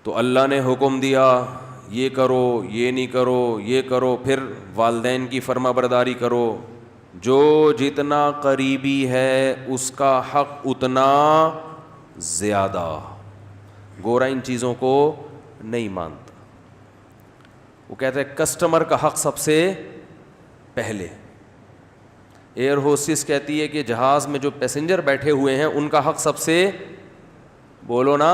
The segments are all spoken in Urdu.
تو اللہ نے حکم دیا یہ کرو، یہ نہیں کرو، یہ کرو، پھر والدین کی فرما برداری کرو. جو جتنا قریبی ہے اس کا حق اتنا زیادہ. گورا ان چیزوں کو نہیں مانتا. وہ کہتا ہے کسٹمر کا حق سب سے پہلے. ایئر ہوسٹس کہتی ہے کہ جہاز میں جو پیسنجر بیٹھے ہوئے ہیں ان کا حق سب سے، بولو نا،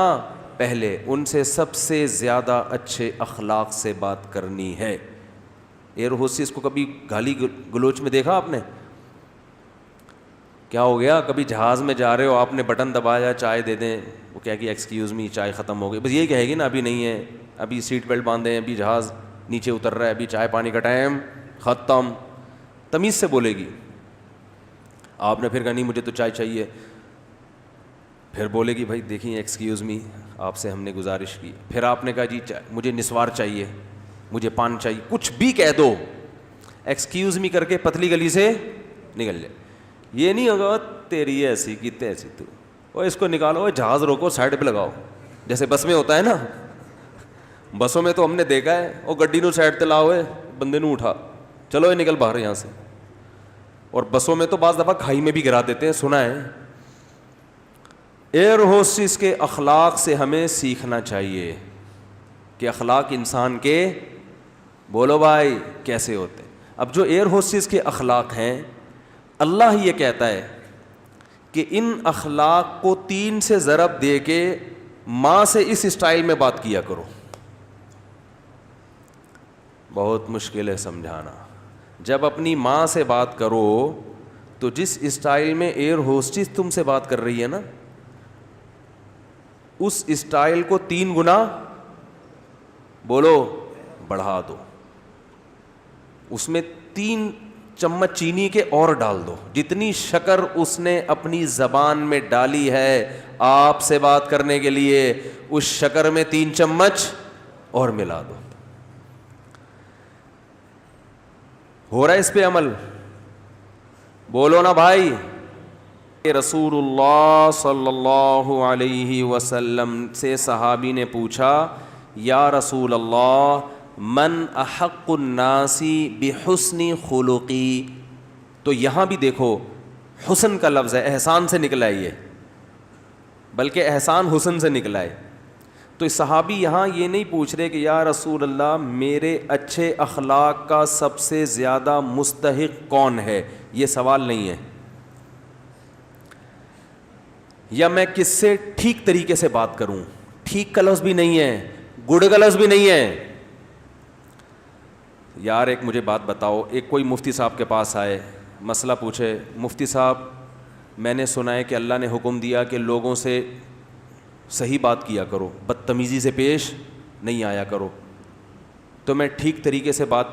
پہلے. ان سے سب سے زیادہ اچھے اخلاق سے بات کرنی ہے. ایئر ہوسٹس کو کبھی گالی گلوچ میں دیکھا آپ نے؟ کیا ہو گیا؟ کبھی جہاز میں جا رہے ہو، آپ نے بٹن دبایا چائے دے دیں، وہ کہہ کہ ایکسکیوز می چائے ختم ہو گئی، بس یہی کہے گی نا ابھی نہیں ہے، ابھی سیٹ بیلٹ باندھیں، ابھی جہاز نیچے اتر رہا ہے، ابھی چائے پانی کا ٹائم ختم. تمیز سے بولے گی. آپ نے پھر کہا نہیں مجھے تو چائے چاہیے. پھر بولے گی بھائی دیکھیں ایکسکیوز می آپ سے ہم نے گزارش کی. پھر آپ نے کہا جی مجھے نسوار چاہیے، مجھے پان چاہیے، کچھ بھی کہہ دو، ایکسکیوز می کر کے پتلی گلی سے نکل جائے. یہ نہیں ہوگا تیری ایسی کی تیسی تو، وہ اس کو نکالو، جہاز روکو، سائڈ پہ لگاؤ، جیسے بس میں ہوتا ہے نا. بسوں میں تو ہم نے دیکھا ہے، وہ گڈی نو سائڈ تے لاؤ، بندے نو اٹھا، چلو یہ نکل باہر یہاں سے. اور بسوں میں تو بعض دفعہ کھائی میں بھی گرا دیتے ہیں، سنا ہے. ایئر ہوسٹس کے اخلاق سے ہمیں سیکھنا چاہیے کہ اخلاق انسان کے، بولو بھائی، کیسے ہوتے ہیں. اب جو ایئر ہوسٹس کے اخلاق ہیں، اللہ یہ کہتا ہے کہ ان اخلاق کو 3 سے ضرب دے کے ماں سے اس اسٹائل میں بات کیا کرو. بہت مشکل ہے سمجھانا. جب اپنی ماں سے بات کرو تو جس اسٹائل میں ایئر ہوسٹس تم سے بات کر رہی ہے نا، اس اسٹائل کو 3 گنا، بولو، بڑھا دو. اس میں 3 چمچ چینی کے اور ڈال دو. جتنی شکر اس نے اپنی زبان میں ڈالی ہے آپ سے بات کرنے کے لیے، اس شکر میں 3 چمچ اور ملا دو. ہو رہا ہے اس پہ عمل؟ بولو نا بھائی. رسول اللہ صلی اللہ علیہ وسلم سے صحابی نے پوچھا یا رسول اللہ من احق الناس بحسن خلقی. تو یہاں بھی دیکھو حسن کا لفظ ہے، احسان سے نکلا ہے یہ، بلکہ احسان حسن سے نکلا ہے. تو صحابی یہاں یہ نہیں پوچھ رہے کہ یا رسول اللہ میرے اچھے اخلاق کا سب سے زیادہ مستحق کون ہے، یہ سوال نہیں ہے. یا میں کس سے ٹھیک طریقے سے بات کروں، ٹھیک کا لفظ بھی نہیں ہے، گڈ کا لفظ بھی نہیں ہے. یار ایک مجھے بات بتاؤ، ایک کوئی مفتی صاحب کے پاس آئے، مسئلہ پوچھے، مفتی صاحب میں نے سنا ہے کہ اللہ نے حکم دیا کہ لوگوں سے صحیح بات کیا کرو، بدتمیزی سے پیش نہیں آیا کرو، تو میں ٹھیک طریقے سے بات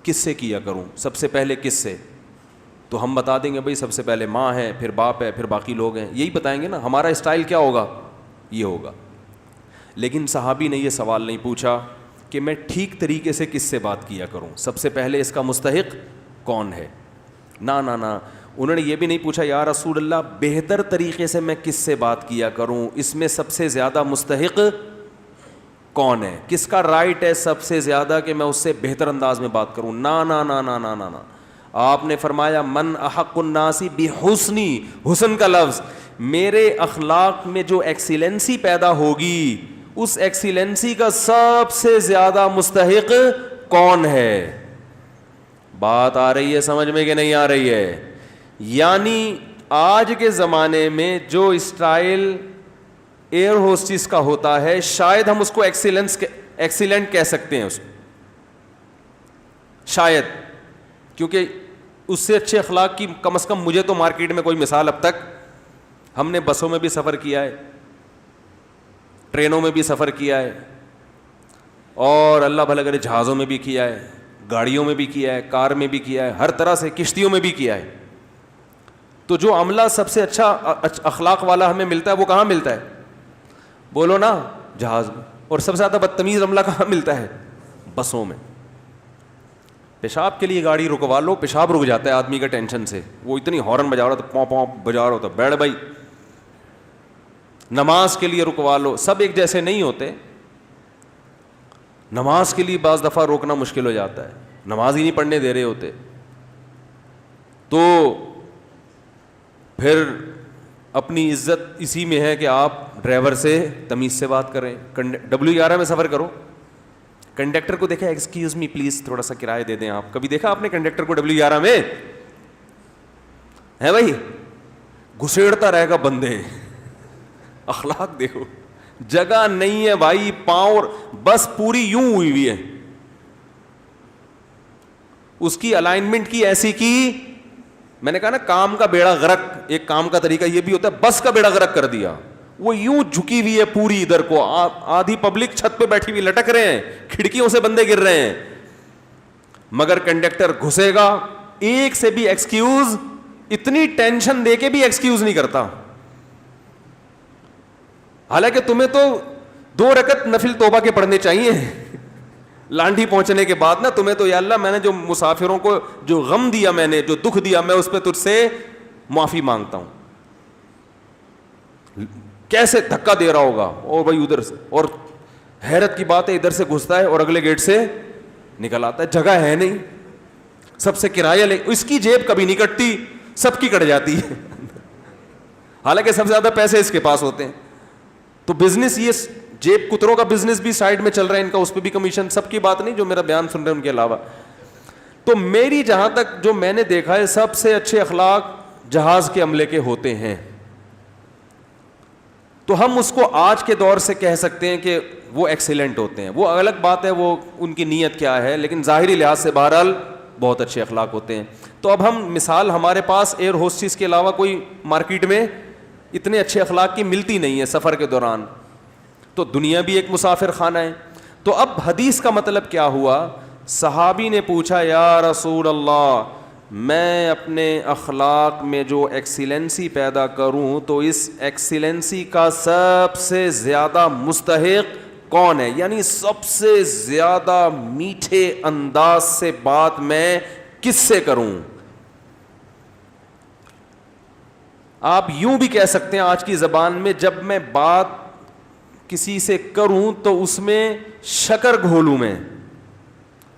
کس سے کیا کروں، سب سے پہلے کس سے؟ تو ہم بتا دیں گے بھائی سب سے پہلے ماں ہے، پھر باپ ہے، پھر باقی لوگ ہیں، یہی بتائیں گے نا. ہمارا اسٹائل کیا ہوگا؟ یہ ہوگا. لیکن صحابی نے یہ سوال نہیں پوچھا کہ میں ٹھیک طریقے سے کس سے بات کیا کروں، سب سے پہلے اس کا مستحق کون ہے. نہ نہ نہ، انہوں نے یہ بھی نہیں پوچھا یا رسول اللہ بہتر طریقے سے میں کس سے بات کیا کروں، اس میں سب سے زیادہ مستحق کون ہے، کس کا رائٹ ہے سب سے زیادہ کہ میں اس سے بہتر انداز میں بات کروں. نہ نہ نہ نہ نہ نہ، آپ نے فرمایا من احق الناس بحسنی، حسن کا لفظ، میرے اخلاق میں جو ایکسیلنسی پیدا ہوگی اس ایکسیلنسی کا سب سے زیادہ مستحق کون ہے. بات آ رہی ہے سمجھ میں کہ نہیں آ رہی ہے؟ یعنی آج کے زمانے میں جو اسٹائل ایئر ہوسٹس کا ہوتا ہے شاید ہم اس کو ایکسیلنٹ کہہ سکتے ہیں، اس کو شاید، کیونکہ اس سے اچھے اخلاق کی کم از کم مجھے تو مارکیٹ میں کوئی مثال اب تک، ہم نے بسوں میں بھی سفر کیا ہے، ٹرینوں میں بھی سفر کیا ہے، اور اللہ بھلا کرے جہازوں میں بھی کیا ہے، گاڑیوں میں بھی کیا ہے، کار میں بھی کیا ہے، ہر طرح سے کشتیوں میں بھی کیا ہے. تو جو عملہ سب سے اچھا اخلاق والا ہمیں ملتا ہے وہ کہاں ملتا ہے؟ بولو نا، جہاز میں. اور سب سے زیادہ بدتمیز عملہ کہاں ملتا ہے؟ بسوں میں. پیشاب کے لیے گاڑی رکوا لو، پیشاب رک جاتا ہے آدمی کا ٹینشن سے، وہ اتنی ہارن بجا رہا تھا، پاؤں پاؤں بجا رہا ہوتا، بیٹھ بھائی. نماز کے لیے رکوا لو، سب ایک جیسے نہیں ہوتے. نماز کے لیے بعض دفعہ روکنا مشکل ہو جاتا ہے, نماز ہی نہیں پڑھنے دے رہے ہوتے, تو پھر اپنی عزت اسی میں ہے کہ آپ ڈرائیور سے تمیز سے بات کریں. W11 میں سفر کرو, کنڈکٹر کو دیکھا ایکسکیوز می پلیز تھوڑا سا کرایہ دے دیں آپ, کبھی دیکھا آپ نے کنڈکٹر کو W11 میں؟ ہے بھائی, گھسیڑتا رہے گا بندے. اخلاق دیکھو, جگہ نہیں ہے بھائی, پاؤں بس پوری یوں ہوئی ہوئی ہے, اس کی الائنمنٹ کی ایسی کی, میں نے کہا نا کام کا بیڑا غرق, ایک کام کا طریقہ یہ بھی ہوتا ہے, بس کا بیڑا غرق کر دیا, وہ یوں جھکی ہوئی ہے پوری ادھر کو, آدھی پبلک چھت پہ بیٹھی ہوئی لٹک رہے ہیں, کھڑکیوں سے بندے گر رہے ہیں, مگر کنڈکٹر گھسے گا, ایک سے بھی ایکسکیوز, اتنی ٹینشن دے کے بھی ایکسکیوز نہیں کرتا. حالانکہ تمہیں تو 2 رکعت نفل توبہ کے پڑھنے چاہیے لانڈھی پہنچنے کے بعد نا, تمہیں تو یا اللہ میں نے جو مسافروں کو جو غم دیا, میں نے جو دکھ دیا, میں اس پہ تجھ سے معافی مانگتا ہوں. کیسے دھکا دے رہا ہوگا, اور بھائی ادھر سے, اور حیرت کی بات ہے ادھر سے گھستا ہے اور اگلے گیٹ سے نکل آتا ہے, جگہ ہے نہیں, سب سے کرایہ لے, اس کی جیب کبھی نہیں کٹتی, سب کی کٹ جاتی ہے حالانکہ سب سے زیادہ پیسے اس کے پاس ہوتے ہیں. تو بزنس, یہ جیب کتروں کا بزنس بھی سائڈ میں چل رہا ہے ان کا, اس پہ بھی کمیشن, سب کی بات نہیں جو میرا بیان سن رہے ہیں ان کے علاوہ. تو میری جہاں تک جو میں نے دیکھا ہے, سب سے اچھے اخلاق جہاز کے عملے کے ہوتے ہیں. تو ہم اس کو آج کے دور سے کہہ سکتے ہیں کہ وہ ایکسیلنٹ ہوتے ہیں. وہ الگ بات ہے وہ ان کی نیت کیا ہے, لیکن ظاہری لحاظ سے بہرحال بہت اچھے اخلاق ہوتے ہیں. تو اب ہم مثال, ہمارے پاس ایئر ہوسٹس کے علاوہ کوئی مارکیٹ میں اتنے اچھے اخلاق کی ملتی نہیں ہے سفر کے دوران, تو دنیا بھی ایک مسافر خانہ ہے. تو اب حدیث کا مطلب کیا ہوا, صحابی نے پوچھا یا رسول اللہ, میں اپنے اخلاق میں جو ایکسیلنسی پیدا کروں تو اس ایکسیلنسی کا سب سے زیادہ مستحق کون ہے, یعنی سب سے زیادہ میٹھے انداز سے بات میں کس سے کروں. آپ یوں بھی کہہ سکتے ہیں آج کی زبان میں, جب میں بات کسی سے کروں تو اس میں شکر گھولوں میں,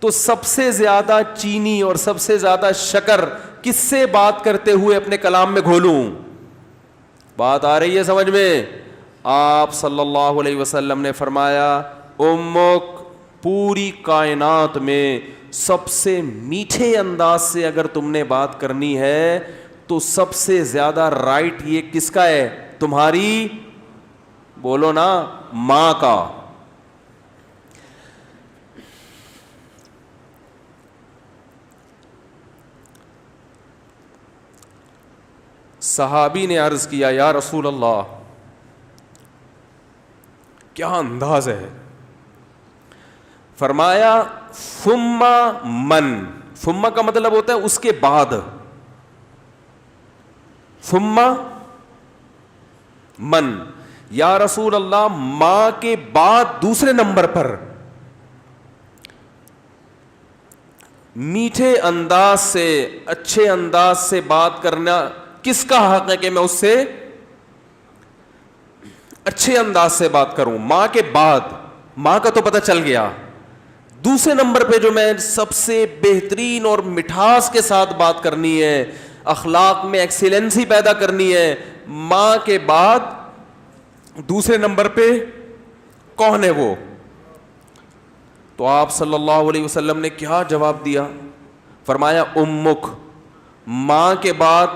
تو سب سے زیادہ چینی اور سب سے زیادہ شکر کس سے بات کرتے ہوئے اپنے کلام میں گھولوں. بات آ رہی ہے سمجھ میں؟ آپ صلی اللہ علیہ وسلم نے فرمایا, امک, پوری کائنات میں سب سے میٹھے انداز سے اگر تم نے بات کرنی ہے تو سب سے زیادہ رائٹ یہ کس کا ہے, تمہاری, بولو نا, ماں کا. صحابی نے عرض کیا یا رسول اللہ, کیا انداز ہے. فرمایا ثم من, ثم کا مطلب ہوتا ہے اس کے بعد, ثم من, یا رسول اللہ ماں کے بعد دوسرے نمبر پر میٹھے انداز سے, اچھے انداز سے بات کرنا کس کا حق ہے کہ میں اس سے اچھے انداز سے بات کروں. ماں کے بعد, ماں کا تو پتہ چل گیا, دوسرے نمبر پہ جو میں سب سے بہترین اور مٹھاس کے ساتھ بات کرنی ہے, اخلاق میں ایکسیلنسی پیدا کرنی ہے, ماں کے بعد دوسرے نمبر پہ کون ہے وہ. تو آپ صلی اللہ علیہ وسلم نے کیا جواب دیا, فرمایا امک, ماں کے بعد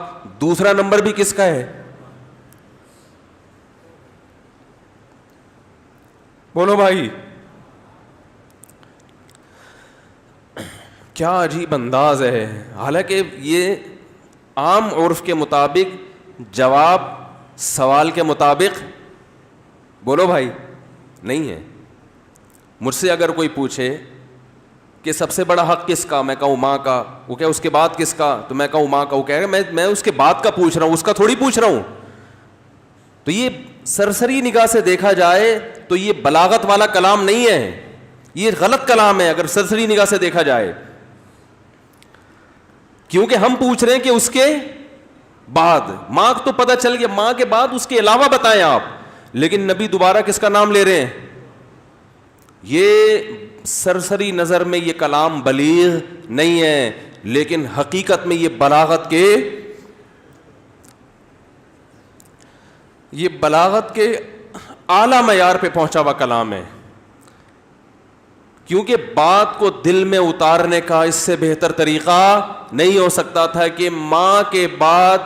دوسرا نمبر بھی کس کا ہے, بولو بھائی. کیا عجیب انداز ہے. حالانکہ یہ عام عرف کے مطابق جواب سوال کے مطابق, بولو بھائی, نہیں ہے. مجھ سے اگر کوئی پوچھے کہ سب سے بڑا حق کس کا, میں کہوں ماں کا, وہ کہ اس کے بعد کس کا, تو میں کہوں ماں کا, وہ کہے گا میں اس کے بعد کا پوچھ رہا ہوں, اس کا تھوڑی پوچھ رہا ہوں. تو یہ سرسری نگاہ سے دیکھا جائے تو یہ بلاغت والا کلام نہیں ہے, یہ غلط کلام ہے اگر سرسری نگاہ سے دیکھا جائے, کیونکہ ہم پوچھ رہے ہیں کہ اس کے بعد. ماں تو پتہ چل گیا, ماں کے بعد اس کے علاوہ بتائیں آپ, لیکن نبی دوبارہ کس کا نام لے رہے ہیں, یہ سرسری نظر میں یہ کلام بلیغ نہیں ہے، لیکن حقیقت میں یہ بلاغت کے اعلیٰ معیار پہ پہنچا ہوا کلام ہے. کیونکہ بات کو دل میں اتارنے کا اس سے بہتر طریقہ نہیں ہو سکتا تھا کہ ماں کے بعد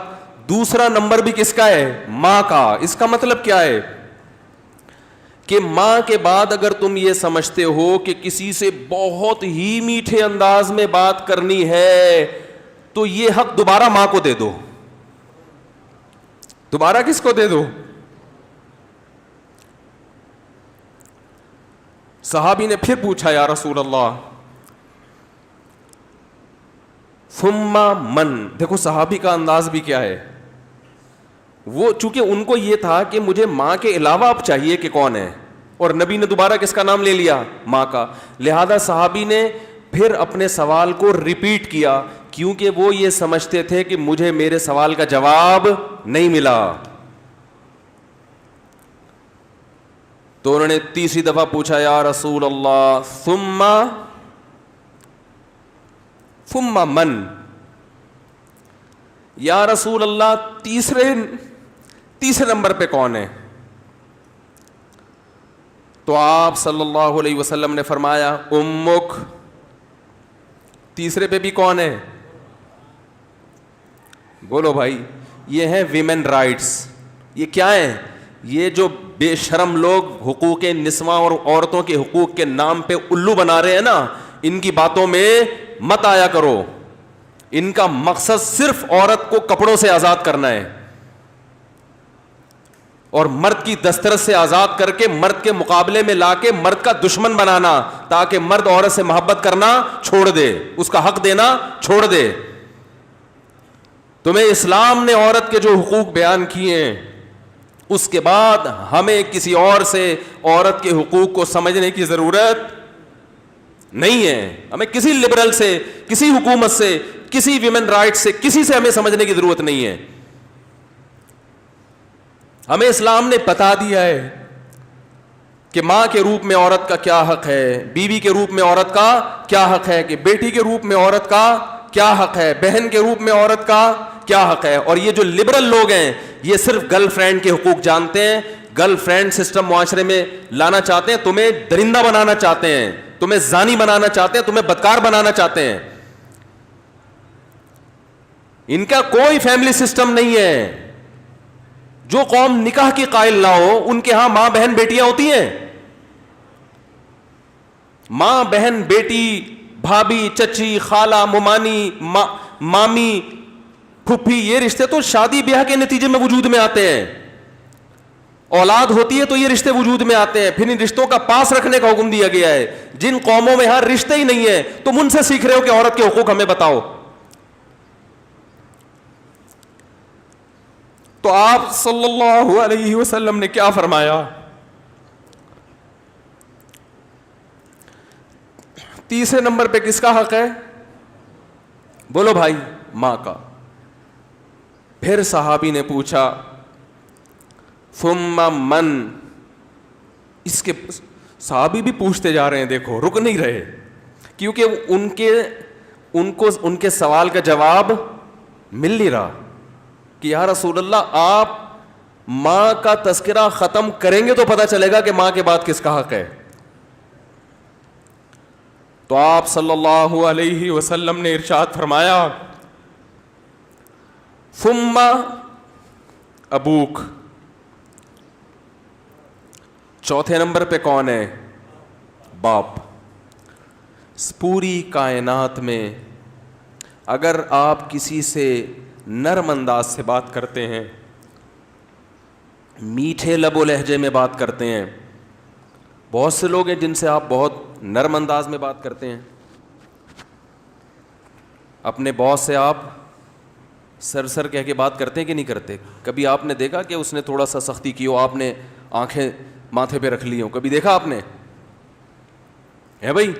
دوسرا نمبر بھی کس کا ہے؟ ماں کا. اس کا مطلب کیا ہے کہ ماں کے بعد اگر تم یہ سمجھتے ہو کہ کسی سے بہت ہی میٹھے انداز میں بات کرنی ہے تو یہ حق دوبارہ ماں کو دے دو. دوبارہ کس کو دے دو؟ صحابی نے پھر پوچھا یا رسول اللہ ثم من. دیکھو صحابی کا انداز بھی کیا ہے. وہ چونکہ ان کو یہ تھا کہ مجھے ماں کے علاوہ اب چاہیے کہ کون ہے, اور نبی نے دوبارہ کس کا نام لے لیا؟ ماں کا. لہذا صحابی نے پھر اپنے سوال کو ریپیٹ کیا, کیونکہ وہ یہ سمجھتے تھے کہ مجھے میرے سوال کا جواب نہیں ملا. تو انہوں نے تیسری دفعہ پوچھا یا رسول اللہ ثم من. یا رسول اللہ تیسرے نمبر پہ کون ہے؟ تو آپ صلی اللہ علیہ وسلم نے فرمایا امک. تیسرے پہ بھی کون ہے؟ بولو بھائی. یہ ہیں ویمن رائٹس. یہ کیا ہیں؟ یہ جو بے شرم لوگ حقوق نسواں اور عورتوں کے حقوق کے نام پہ الو بنا رہے ہیں نا, ان کی باتوں میں مت آیا کرو. ان کا مقصد صرف عورت کو کپڑوں سے آزاد کرنا ہے اور مرد کی دسترس سے آزاد کر کے مرد کے مقابلے میں لا کے مرد کا دشمن بنانا, تاکہ مرد عورت سے محبت کرنا چھوڑ دے, اس کا حق دینا چھوڑ دے. تمہیں اسلام نے عورت کے جو حقوق بیان کیے ہیں, اس کے بعد ہمیں کسی اور سے عورت کے حقوق کو سمجھنے کی ضرورت نہیں ہے. ہمیں کسی لبرل سے, کسی حکومت سے, کسی ویمن رائٹ سے, کسی سے ہمیں سمجھنے کی ضرورت نہیں ہے. ہمیں اسلام نے بتا دیا ہے کہ ماں کے روپ میں عورت کا کیا حق ہے, بیوی کے روپ میں عورت کا کیا حق ہے, کہ بیٹی کے روپ میں عورت کا کیا حق ہے, بہن کے روپ میں عورت کا کیا حق ہے. اور یہ جو لبرل لوگ ہیں یہ صرف گرل فرینڈ کے حقوق جانتے ہیں, گرل فرینڈ سسٹم معاشرے میں لانا چاہتے ہیں, تمہیں درندہ بنانا چاہتے ہیں, تمہیں زانی بنانا چاہتے ہیں, تمہیں بدکار بنانا چاہتے ہیں. ان کا کوئی فیملی سسٹم نہیں ہے. جو قوم نکاح کی قائل نہ ہو ان کے ہاں ماں بہن بیٹیاں ہوتی ہیں. ماں بہن بیٹی, بھابھی, چچی, خالہ, ممانی, مامی, پھپھی, یہ رشتے تو شادی بیاہ کے نتیجے میں وجود میں آتے ہیں. اولاد ہوتی ہے تو یہ رشتے وجود میں آتے ہیں. پھر ان رشتوں کا پاس رکھنے کا حکم دیا گیا ہے. جن قوموں میں ہر رشتے ہی نہیں ہے تم ان سے سیکھ رہے ہو کہ عورت کے حقوق ہمیں بتاؤ. تو آپ صلی اللہ علیہ وسلم نے کیا فرمایا؟ تیسرے نمبر پہ کس کا حق ہے؟ بولو بھائی. ماں کا. پھر صحابی نے پوچھا ثم من. اس کے صحابی بھی پوچھتے جا رہے ہیں, دیکھو رک نہیں رہے, کیونکہ ان کے سوال کا جواب مل نہیں رہا کہ یا رسول اللہ آپ ماں کا تذکرہ ختم کریں گے تو پتہ چلے گا کہ ماں کے بعد کس کا حق ہے. تو آپ صلی اللہ علیہ وسلم نے ارشاد فرمایا ثم ابوک. چوتھے نمبر پہ کون ہے؟ باپ. پوری کائنات میں اگر آپ کسی سے نرم انداز سے بات کرتے ہیں, میٹھے لب و لہجے میں بات کرتے ہیں, بہت سے لوگ ہیں جن سے آپ بہت نرم انداز میں بات کرتے ہیں. اپنے باس سے آپ سر کہہ کے بات کرتے ہیں کہ نہیں کرتے؟ کبھی آپ نے دیکھا کہ اس نے تھوڑا سا سختی کی ہو, آپ نے آنکھیں ماتھے پہ رکھ لی ہوں؟ کبھی دیکھا آپ نے؟ ہے بھائی.